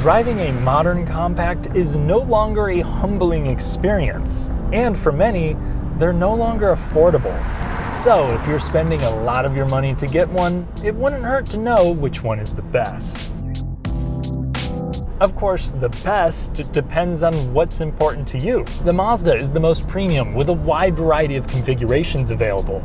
Driving a modern compact is no longer a humbling experience, and for many, they're no longer affordable. So if you're spending a lot of your money to get one, it wouldn't hurt to know which one is the best. Of course, the best just depends on what's important to you. The Mazda is the most premium with a wide variety of configurations available.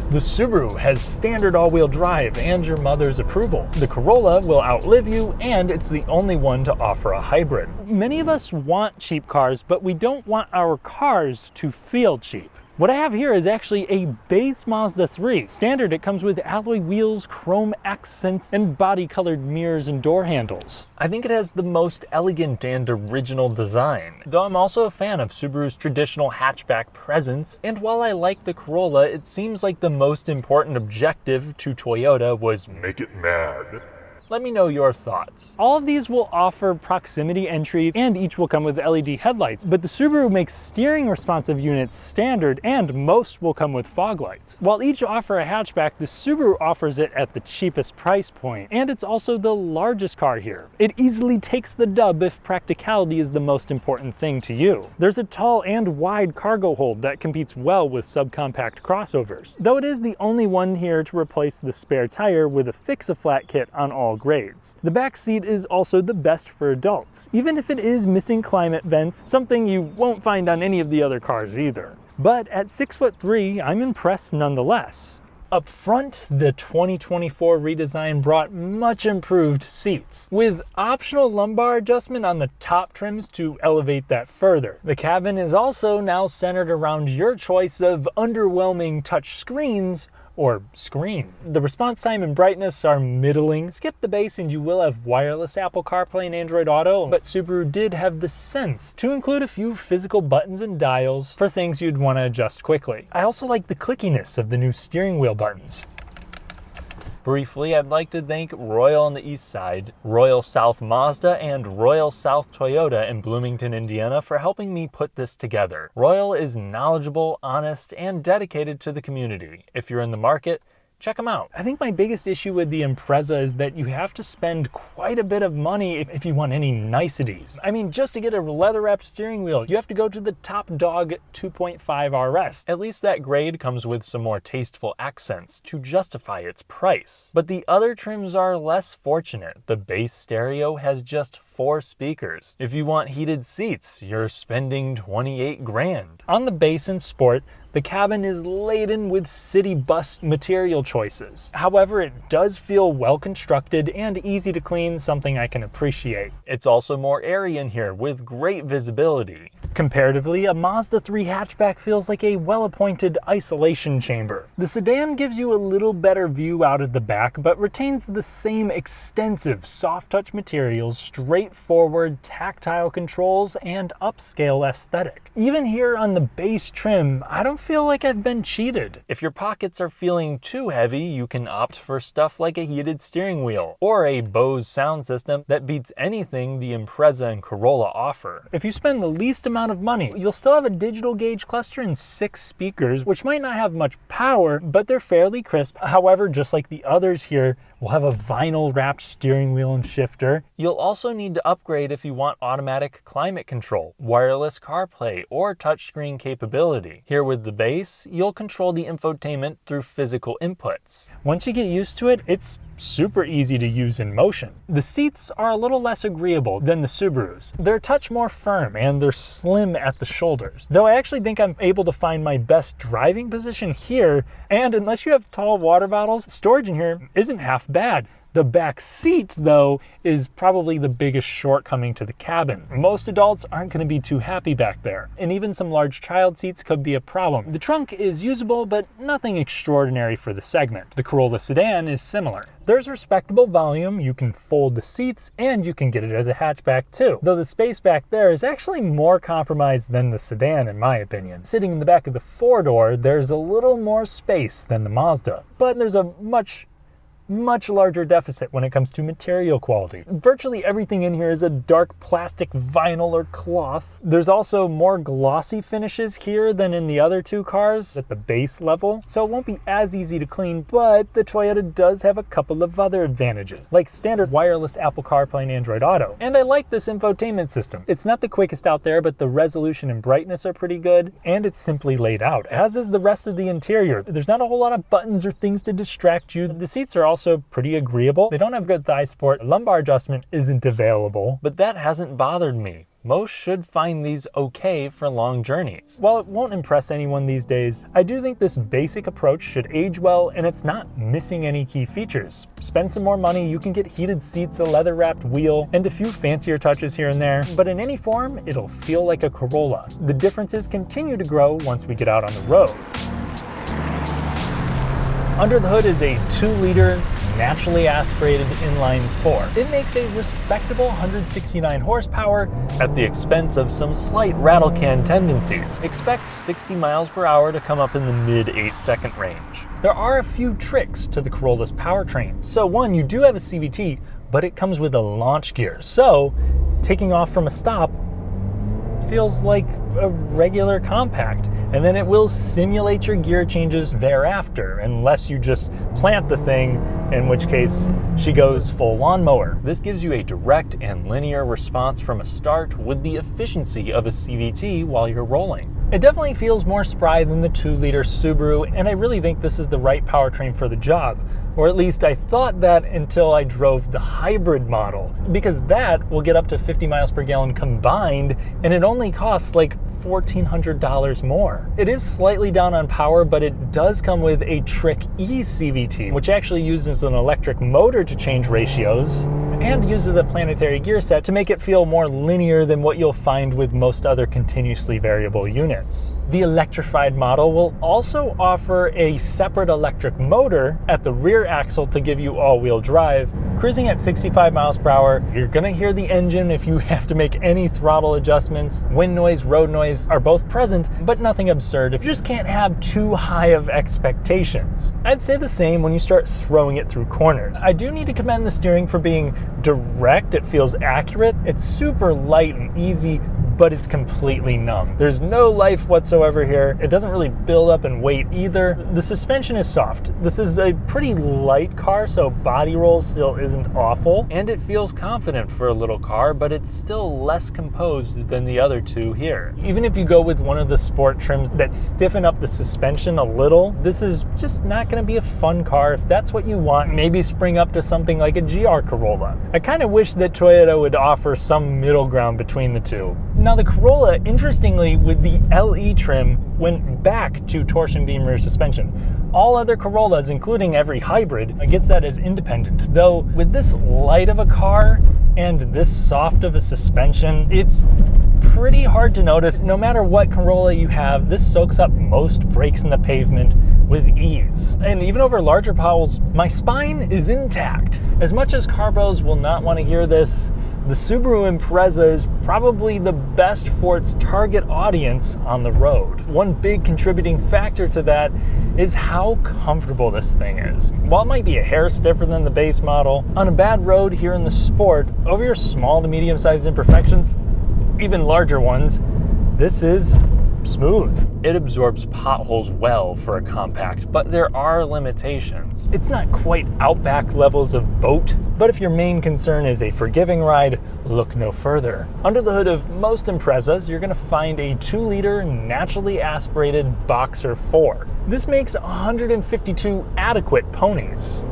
The Subaru has standard all-wheel drive and your mother's approval. The Corolla will outlive you, and it's the only one to offer a hybrid. Many of us want cheap cars, but we don't want our cars to feel cheap. What I have here is actually a base Mazda 3. Standard, it comes with alloy wheels, chrome accents, and body-colored mirrors and door handles. I think it has the most elegant and original design, though I'm also a fan of Subaru's traditional hatchback presence, and while I like the Corolla, it seems like the most important objective to Toyota was make it mad. Let me know your thoughts. All of these will offer proximity entry and each will come with LED headlights, but the Subaru makes steering responsive units standard and most will come with fog lights. While each offer a hatchback, the Subaru offers it at the cheapest price point, and it's also the largest car here. It easily takes the dub if practicality is the most important thing to you. There's a tall and wide cargo hold that competes well with subcompact crossovers, though it is the only one here to replace the spare tire with a fix-a-flat kit on all grades. The back seat is also the best for adults, even if it is missing climate vents, something you won't find on any of the other cars either. But at 6'3", I'm impressed nonetheless. Up front, the 2024 redesign brought much improved seats, with optional lumbar adjustment on the top trims to elevate that further. The cabin is also now centered around your choice of underwhelming touch screens or screen. The response time and brightness are middling. Skip the base and you will have wireless Apple CarPlay and Android Auto, but Subaru did have the sense to include a few physical buttons and dials for things you'd want to adjust quickly. I also like the clickiness of the new steering wheel buttons. Briefly, I'd like to thank Royal on the east side, Royal South Mazda, and Royal South Toyota in Bloomington, Indiana for helping me put this together. Royal is knowledgeable, honest, and dedicated to the community. If you're in the market, check them out. I think my biggest issue with the Impreza is that you have to spend quite a bit of money if you want any niceties. I mean, just to get a leather-wrapped steering wheel, you have to go to the top dog 2.5 RS. At least that grade comes with some more tasteful accents to justify its price. But the other trims are less fortunate. The base stereo has just 4 speakers. If you want heated seats, you're spending 28 grand. On the base and sport, the cabin is laden with city bus material choices. However, it does feel well constructed and easy to clean, something I can appreciate. It's also more airy in here with great visibility. Comparatively, a Mazda 3 hatchback feels like a well-appointed isolation chamber. The sedan gives you a little better view out of the back, but retains the same extensive soft-touch materials, straightforward tactile controls, and upscale aesthetic. Even here on the base trim, I don't feel like I've been cheated. If your pockets are feeling too heavy, you can opt for stuff like a heated steering wheel, or a Bose sound system that beats anything the Impreza and Corolla offer. If you spend the least amount of money, you'll still have a digital gauge cluster and 6 speakers, which might not have much power, but they're fairly crisp. However, just like the others here, we'll have a vinyl wrapped steering wheel and shifter. You'll also need to upgrade if you want automatic climate control, wireless CarPlay, or touchscreen capability. Here with the base, you'll control the infotainment through physical inputs. Once you get used to it, it's super easy to use in motion. The seats are a little less agreeable than the Subarus. They're a touch more firm and they're slim at the shoulders. Though I actually think I'm able to find my best driving position here, and unless you have tall water bottles, storage in here isn't half bad. The back seat, though, is probably the biggest shortcoming to the cabin. Most adults aren't going to be too happy back there, and even some large child seats could be a problem. The trunk is usable, but nothing extraordinary for the segment. The Corolla sedan is similar. There's respectable volume, you can fold the seats, and you can get it as a hatchback too. Though the space back there is actually more compromised than the sedan in my opinion. Sitting in the back of the 4-door, there's a little more space than the Mazda, but there's a much much larger deficit when it comes to material quality. Virtually everything in here is a dark plastic, vinyl, or cloth. There's also more glossy finishes here than in the other two cars at the base level, so it won't be as easy to clean, but the Toyota does have a couple of other advantages, like standard wireless Apple CarPlay and Android Auto. And I like this infotainment system. It's not the quickest out there, but the resolution and brightness are pretty good, and it's simply laid out, as is the rest of the interior. There's not a whole lot of buttons or things to distract you. The seats are also pretty agreeable. They don't have good thigh support. Lumbar adjustment isn't available, but that hasn't bothered me. Most should find these okay for long journeys. While it won't impress anyone these days, I do think this basic approach should age well, and it's not missing any key features. Spend some more money, you can get heated seats, a leather-wrapped wheel, and a few fancier touches here and there, but in any form, it'll feel like a Corolla. The differences continue to grow once we get out on the road. Under the hood is a 2-liter naturally aspirated inline 4. It makes a respectable 169 horsepower at the expense of some slight rattle can tendencies. Expect 60 miles per hour to come up in the mid 8-second range. There are a few tricks to the Corolla's powertrain. So one, you do have a CVT, but it comes with a launch gear. So taking off from a stop feels like a regular compact, and then it will simulate your gear changes thereafter, unless you just plant the thing, in which case she goes full lawnmower. This gives you a direct and linear response from a start with the efficiency of a CVT while you're rolling. It definitely feels more spry than the 2-liter Subaru, and I really think this is the right powertrain for the job. Or at least I thought that until I drove the hybrid model, because that will get up to 50 miles per gallon combined, and it only costs like $1,400 more. It is slightly down on power, but it does come with a Trick E CVT, which actually uses an electric motor to change ratios and uses a planetary gear set to make it feel more linear than what you'll find with most other continuously variable units. The electrified model will also offer a separate electric motor at the rear axle to give you all-wheel drive. Cruising at 65 miles per hour, you're gonna hear the engine if you have to make any throttle adjustments. Wind noise, road noise are both present, but nothing absurd. If you just can't have too high of expectations. I'd say the same when you start throwing it through corners. I do need to commend the steering for being direct. It feels accurate. It's super light and easy, but it's completely numb. There's no life whatsoever here. It doesn't really build up in weight either. The suspension is soft. This is a pretty light car, so body roll still isn't awful, and it feels confident for a little car, but it's still less composed than the other two here. Even if you go with one of the sport trims that stiffen up the suspension a little, this is just not gonna be a fun car. If that's what you want, maybe spring up to something like a GR Corolla. I kind of wish that Toyota would offer some middle ground between the two. Now the Corolla, interestingly, with the LE trim, went back to torsion beam rear suspension. All other Corollas, including every hybrid, gets that as independent. Though with this light of a car and this soft of a suspension, it's pretty hard to notice. No matter what Corolla you have, this soaks up most brakes in the pavement with ease. And even over larger potholes, my spine is intact. As much as carbos will not want to hear this, the Subaru Impreza is probably the best for its target audience on the road. One big contributing factor to that is how comfortable this thing is. While it might be a hair stiffer than the base model, on a bad road here in the Sport, over your small to medium-sized imperfections, even larger ones, this is smooth. It absorbs potholes well for a compact, but there are limitations. It's not quite Outback levels of boat, but if your main concern is a forgiving ride, look no further. Under the hood of most Imprezas, you're gonna find a 2-liter naturally aspirated Boxer 4. This makes 152 adequate ponies.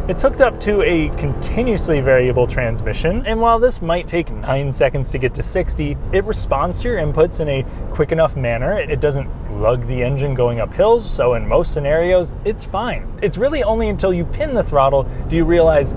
It's hooked up to a continuously variable transmission, and while this might take 9 seconds to get to 60, it responds to your inputs in a quick enough manner. It doesn't lug the engine going up hills, so in most scenarios, it's fine. It's really only until you pin the throttle do you realize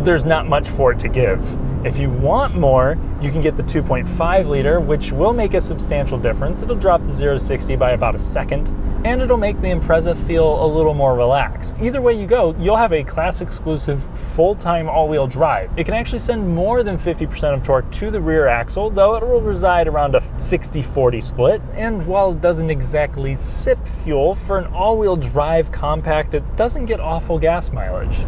there's not much for it to give. If you want more, you can get the 2.5 liter, which will make a substantial difference. It'll drop the 0 to 60 by about a second. and it'll make the Impreza feel a little more relaxed. Either way you go, you'll have a class-exclusive full-time all-wheel drive. It can actually send more than 50% of torque to the rear axle, though it will reside around a 60-40 split, and while it doesn't exactly sip fuel, for an all-wheel drive compact, it doesn't get awful gas mileage.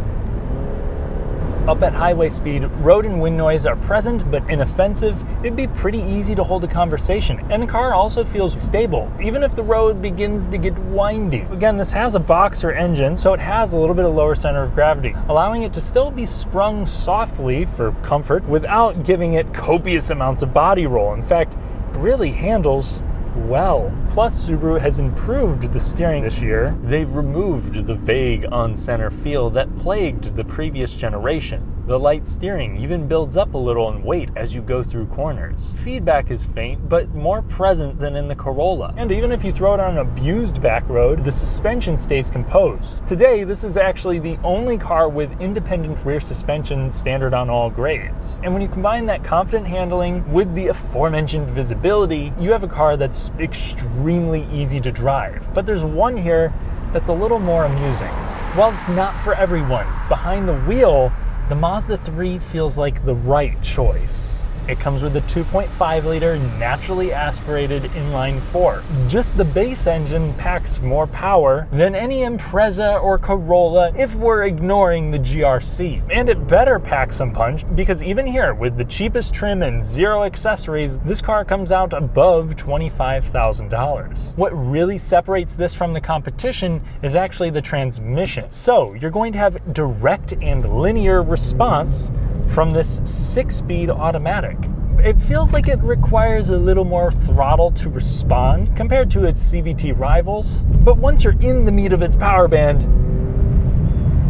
Up at highway speed, road and wind noise are present but inoffensive. It'd be pretty easy to hold a conversation, and the car also feels stable, even if the road begins to get windy. Again, this has a boxer engine, so it has a little bit of lower center of gravity, allowing it to still be sprung softly for comfort without giving it copious amounts of body roll. In fact, it really handles well. Plus, Subaru has improved the steering this year. They've removed the vague on-center feel that plagued the previous generation. The light steering even builds up a little in weight as you go through corners. Feedback is faint, but more present than in the Corolla. And even if you throw it on an abused back road, the suspension stays composed. Today, this is actually the only car with independent rear suspension standard on all grades. And when you combine that confident handling with the aforementioned visibility, you have a car that's extremely easy to drive. But there's one here that's a little more amusing. While it's not for everyone, behind the wheel, the Mazda 3 feels like the right choice. It comes with a 2.5-liter naturally aspirated inline-4. Just the base engine packs more power than any Impreza or Corolla if we're ignoring the GRC. And it better pack some punch, because even here, with the cheapest trim and zero accessories, this car comes out above $25,000. What really separates this from the competition is actually the transmission. So you're going to have direct and linear response from this 6-speed automatic. It feels like it requires a little more throttle to respond compared to its CVT rivals, but once you're in the meat of its power band,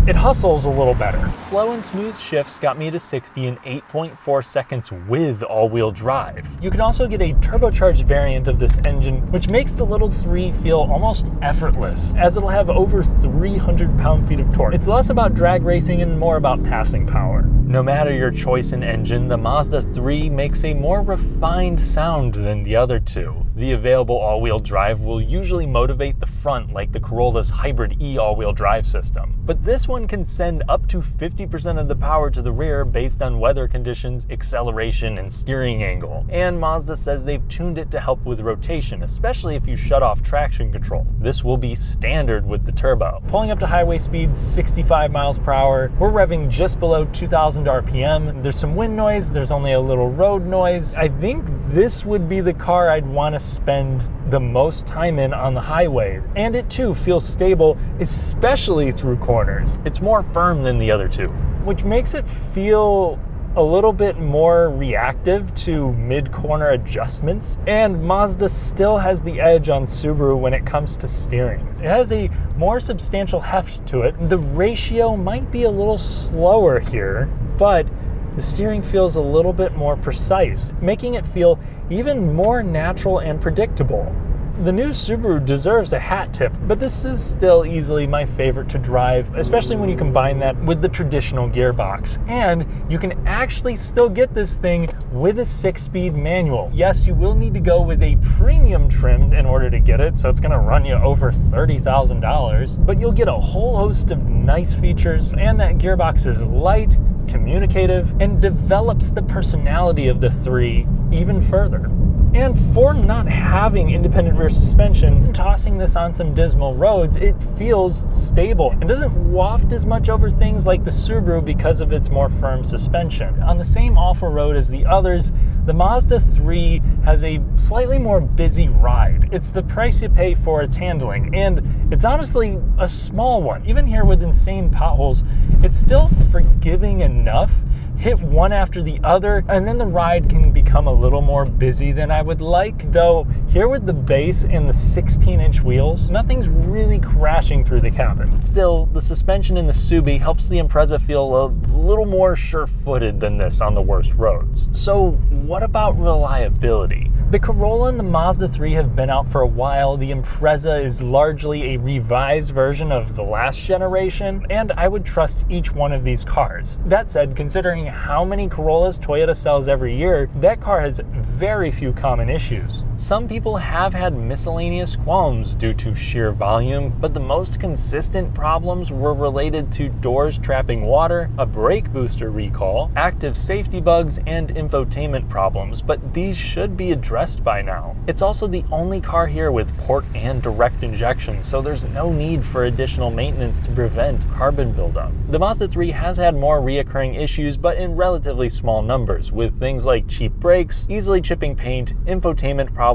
it hustles a little better. Slow and smooth shifts got me to 60 in 8.4 seconds with all-wheel drive. You can also get a turbocharged variant of this engine, which makes the little 3 feel almost effortless, as it'll have over 300 pound-feet of torque. It's less about drag racing and more about passing power. No matter your choice in engine, the Mazda 3 makes a more refined sound than the other two. The available all-wheel drive will usually motivate the front like the Corolla's Hybrid E all-wheel drive system. But this one can send up to 50% of the power to the rear based on weather conditions, acceleration, and steering angle. And Mazda says they've tuned it to help with rotation, especially if you shut off traction control. This will be standard with the turbo. Pulling up to highway speeds 65 miles per hour, we're revving just below 2,000 RPM. There's some wind noise, there's only a little road noise. I think this would be the car I'd want to spend the most time in on the highway. And it too feels stable, especially through corners. It's more firm than the other two, which makes it feel a little bit more reactive to mid-corner adjustments, and Mazda still has the edge on Subaru when it comes to steering. It has a more substantial heft to it. The ratio might be a little slower here, but the steering feels a little bit more precise, making it feel even more natural and predictable. The new Subaru deserves a hat tip, but this is still easily my favorite to drive, especially when you combine that with the traditional gearbox. And you can actually still get this thing with a 6-speed manual. Yes, you will need to go with a premium trim in order to get it, so it's going to run you over $30,000, but you'll get a whole host of nice features, and that gearbox is light, communicative, and develops the personality of the 3 even further. And for not having independent rear suspension, tossing this on some dismal roads, it feels stable and doesn't waft as much over things like the Subaru because of its more firm suspension. On the same awful road as the others, the Mazda 3 has a slightly more busy ride. It's the price you pay for its handling, and it's honestly a small one. Even here with insane potholes, it's still forgiving enough. Hit one after the other, and then the ride can become a little more busy than I would like. Though here with the base and the 16-inch wheels, nothing's really crashing through the cabin. Still, the suspension in the Subi helps the Impreza feel a little more sure-footed than this on the worst roads. So what about reliability? The Corolla and the Mazda 3 have been out for a while. The Impreza is largely a revised version of the last generation, and I would trust each one of these cars. That said, considering how many Corollas Toyota sells every year, that car has very few common issues. Some people have had miscellaneous qualms due to sheer volume, but the most consistent problems were related to doors trapping water, a brake booster recall, active safety bugs, and infotainment problems, but these should be addressed by now. It's also the only car here with port and direct injection, so there's no need for additional maintenance to prevent carbon buildup. The Mazda 3 has had more reoccurring issues, but in relatively small numbers, with things like cheap brakes, easily chipping paint, infotainment problems,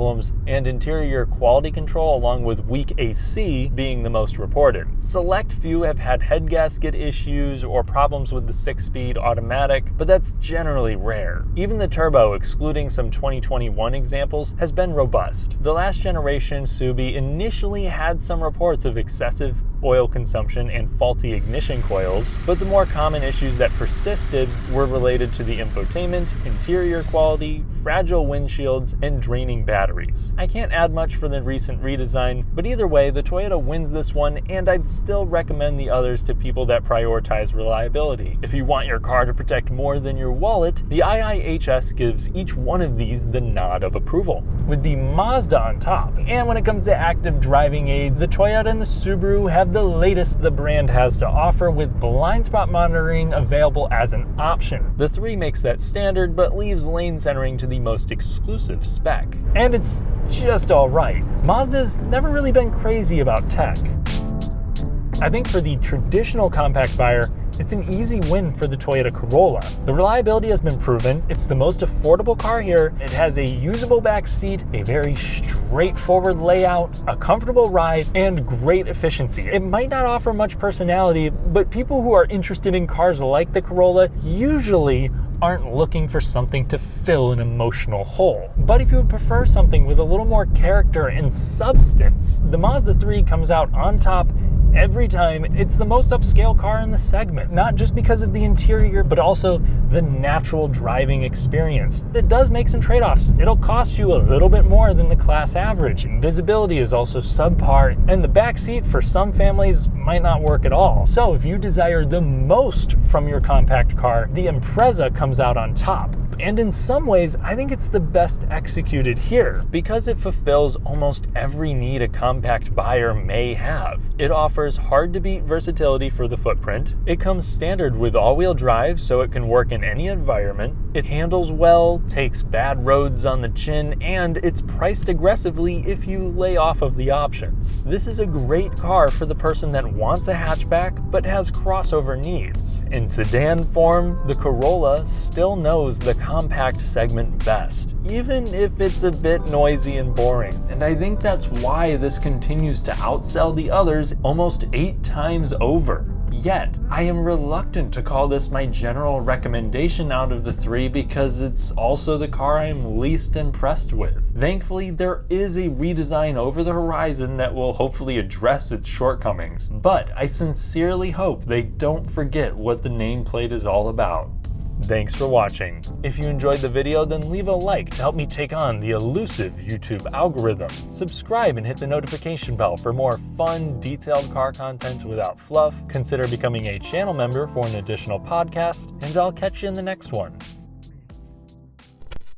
and interior quality control along with weak AC being the most reported. Select few have had head gasket issues or problems with the 6-speed automatic, but that's generally rare. Even the turbo, excluding some 2021 examples, has been robust. The last generation Subi initially had some reports of excessive oil consumption and faulty ignition coils, but the more common issues that persisted were related to the infotainment, interior quality, fragile windshields, and draining batteries. I can't add much for the recent redesign, but either way, the Toyota wins this one, and I'd still recommend the others to people that prioritize reliability. If you want your car to protect more than your wallet, the IIHS gives each one of these the nod of approval, with the Mazda on top. And when it comes to active driving aids, the Toyota and the Subaru have the latest the brand has to offer, with blind spot monitoring available as an option. The 3 makes that standard, but leaves lane centering to the most exclusive spec. And it's just alright. Mazda's never really been crazy about tech. I think for the traditional compact buyer, it's an easy win for the Toyota Corolla. The reliability has been proven, it's the most affordable car here, it has a usable back seat, a very straightforward layout, a comfortable ride, and great efficiency. It might not offer much personality, but people who are interested in cars like the Corolla usually aren't looking for something to fill an emotional hole. But if you would prefer something with a little more character and substance, the Mazda 3 comes out on top every time. It's the most upscale car in the segment, not just because of the interior, but also the natural driving experience. It does make some trade-offs. It'll cost you a little bit more than the class average, and visibility is also subpar, and the back seat for some families might not work at all. So if you desire the most from your compact car, the Impreza comes out on top. And in some ways, I think it's the best executed here, because it fulfills almost every need a compact buyer may have. It offers hard-to-beat versatility for the footprint. It comes standard with all-wheel drive, so it can work in any environment. It handles well, takes bad roads on the chin, and it's priced aggressively if you lay off of the options. This is a great car for the person that wants a hatchback but has crossover needs. In sedan form, the Corolla still knows the compact segment best, even if it's a bit noisy and boring. And I think that's why this continues to outsell the others almost 8 times over. Yet, I am reluctant to call this my general recommendation out of the 3 because it's also the car I'm least impressed with. Thankfully, there is a redesign over the horizon that will hopefully address its shortcomings, but I sincerely hope they don't forget what the nameplate is all about. Thanks for watching. If you enjoyed the video, then leave a like to help me take on the elusive YouTube algorithm. Subscribe and hit the notification bell for more fun, detailed car content without fluff. Consider becoming a channel member for an additional podcast, and I'll catch you in the next one.